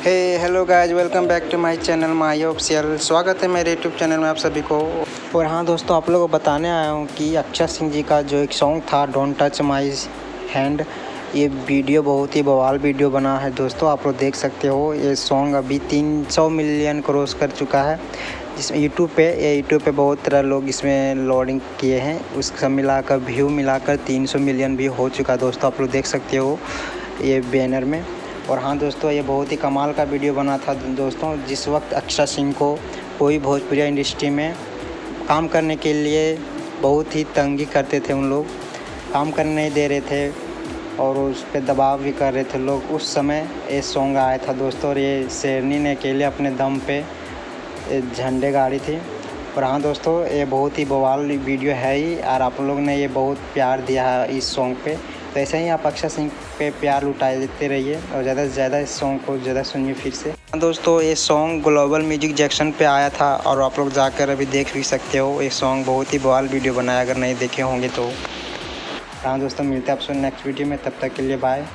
Hello guys, welcome back to my channel Mahi official. स्वागत है मेरे यूट्यूब चैनल में आप सभी को। और हाँ दोस्तों, आप लोगों को बताने आया हूँ कि अक्षय सिंह जी का जो एक सॉन्ग था डोंट टच माय हैंड, ये वीडियो बहुत ही बवाल वीडियो बना है दोस्तों। आप लोग देख सकते हो, ये सॉन्ग अभी 300 मिलियन क्रॉस कर चुका है जिसमें यूट्यूब पे बहुत तरह लोग इसमें लोडिंग किए हैं। उसका मिलाकर व्यू मिलाकर 300 मिलियन भी हो चुका है दोस्तों। आप लोग देख सकते हो ये बैनर में। और हाँ दोस्तों, ये बहुत ही कमाल का वीडियो बना था दोस्तों। जिस वक्त अक्षय सिंह को कोई भोजपुरी इंडस्ट्री में काम करने के लिए बहुत ही तंगी करते थे, उन लोग काम करने नहीं दे रहे थे और उस पर दबाव भी कर रहे थे लोग, उस समय ये सॉन्ग आया था दोस्तों। और ये शेरनी ने अकेले अपने दम पे झंडे गाड़ी थी। और हाँ दोस्तों, ये बहुत ही बवाल वीडियो है ही, और आप लोग ने ये बहुत प्यार दिया है इस सॉन्ग पे। तो ऐसे ही आप अक्षय सिंह पे प्यार लुटाए देते रहिए और ज़्यादा से ज़्यादा इस सॉन्ग को ज़्यादा सुनिए फिर से। दोस्तों, ये सॉन्ग ग्लोबल म्यूजिक जंक्शन पे आया था और आप लोग जाकर अभी देख भी सकते हो। ये सॉन्ग बहुत ही बवाल वीडियो बनाया, अगर नहीं देखे होंगे तो। हाँ दोस्तों, मिलते हैं आपसे नेक्स्ट वीडियो में, तब तक के लिए बाय।